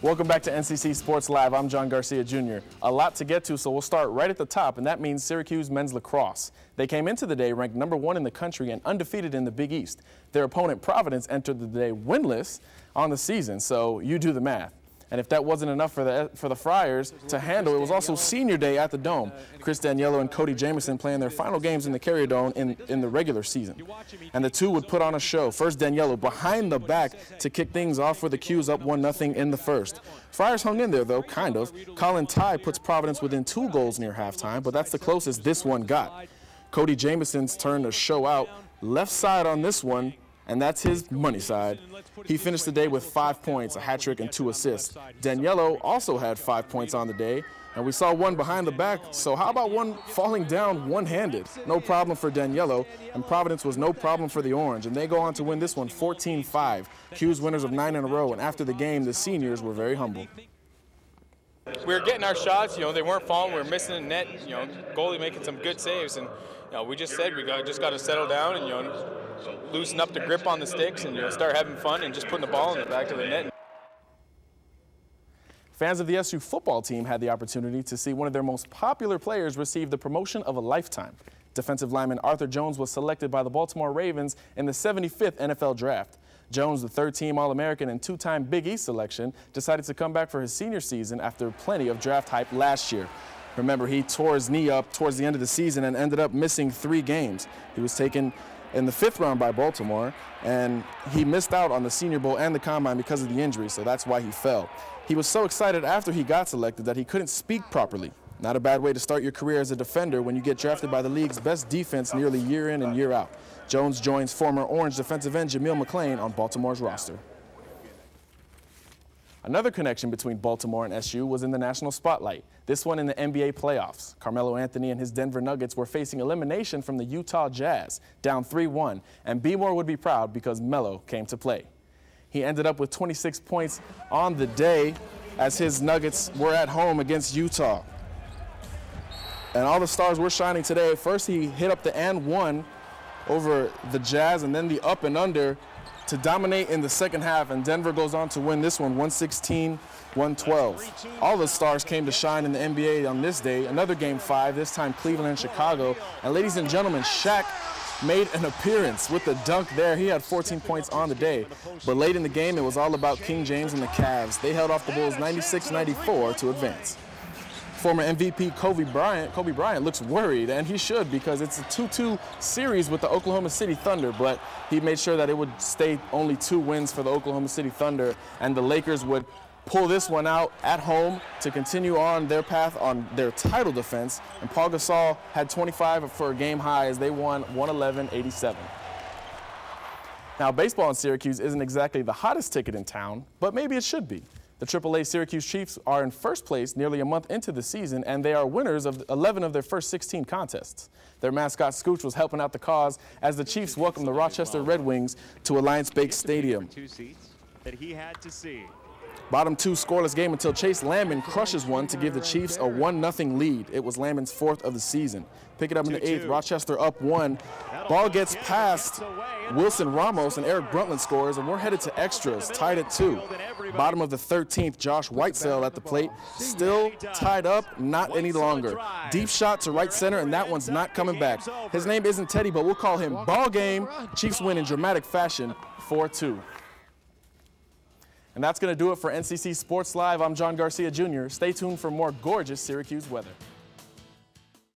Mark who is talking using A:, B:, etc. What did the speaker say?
A: Welcome back to NCC Sports Live. I'm John Garcia Jr. A lot to get to, so we'll start right at the top, and that means Syracuse men's lacrosse. They came into the day ranked #1 in the country and undefeated in the Big East. Their opponent, Providence, entered the day winless on the season, so you do the math. And if that wasn't enough for the Friars to handle, it was also senior day at the Dome. Chris Daniello and Cody Jamison playing their final games in the Carrier Dome in the regular season. And the two would put on a show. First, Daniello behind the back to kick things off with the Qs up 1-0 in the first. Friars hung in there, though, kind of. Colin Ty puts Providence within 2 goals near halftime, but that's the closest this one got. Cody Jamison's turn to show out. Left side on this one, and that's his money side. He finished the day with 5 points, a hat trick, and 2 assists. Daniello also had 5 points on the day, and we saw one behind the back, so how about one falling down one-handed? No problem for Daniello, and Providence was no problem for the Orange, and they go on to win this one 14-5. Q's winners of 9 in a row, and after the game, the seniors were very humble.
B: We were getting our shots, they weren't falling, we were missing the net, goalie making some good saves, and we just said we just got to settle down and loosen up the grip on the sticks and start having fun and just putting the ball in the back of the net.
A: Fans of the SU football team had the opportunity to see one of their most popular players receive the promotion of a lifetime. Defensive lineman Arthur Jones was selected by the Baltimore Ravens in the 75th NFL Draft. Jones, the third-team All-American and 2-time Big East selection, decided to come back for his senior season after plenty of draft hype last year. Remember, he tore his knee up towards the end of the season and ended up missing 3 games. He was taken in the 5th round by Baltimore, and he missed out on the Senior Bowl and the Combine because of the injury, so that's why he fell. He was so excited after he got selected that he couldn't speak properly. Not a bad way to start your career as a defender when you get drafted by the league's best defense nearly year in and year out. Jones joins former Orange defensive end Jamil McClain on Baltimore's roster. Another connection between Baltimore and SU was in the national spotlight, this one in the NBA playoffs. Carmelo Anthony and his Denver Nuggets were facing elimination from the Utah Jazz, down 3-1, and B-More would be proud because Melo came to play. He ended up with 26 points on the day as his Nuggets were at home against Utah. And all the stars were shining today. First, he hit up the and one over the Jazz, and then the up and under to dominate in the second half, and Denver goes on to win this one 116-112. All the stars came to shine in the NBA on this day. Another Game 5, this time Cleveland and Chicago. And ladies and gentlemen, Shaq made an appearance with the dunk there. He had 14 points on the day. But late in the game, it was all about King James and the Cavs. They held off the Bulls 96-94 to advance. Former MVP Kobe Bryant looks worried, and he should, because it's a 2-2 series with the Oklahoma City Thunder, but he made sure that it would stay only 2 wins for the Oklahoma City Thunder, and the Lakers would pull this one out at home to continue on their path on their title defense, and Paul Gasol had 25 for a game high as they won 111-87. Now, baseball in Syracuse isn't exactly the hottest ticket in town, but maybe it should be. The AAA Syracuse Chiefs are in first place nearly a month into the season, and they are winners of 11 of their first 16 contests. Their mascot, Scooch, was helping out the cause as the Chiefs welcomed the Rochester Red Wings to Alliance Bank Stadium. Bottom 2 scoreless game until Chase Landman crushes one to give the Chiefs a 1-0 lead. It was Landman's 4th of the season. Pick it up in the 8th, Rochester up 1. Ball gets past Wilson Ramos and Eric Brundtland scores, and we're headed to extras, tied at 2. Bottom of the 13th, Josh Whitesell at the plate, still tied up, not any longer. Deep shot to right center, and that one's not coming back. His name isn't Teddy, but we'll call him Ball Game. Chiefs win in dramatic fashion, 4-2. And that's going to do it for NCC Sports Live. I'm John Garcia Jr. Stay tuned for more gorgeous Syracuse weather.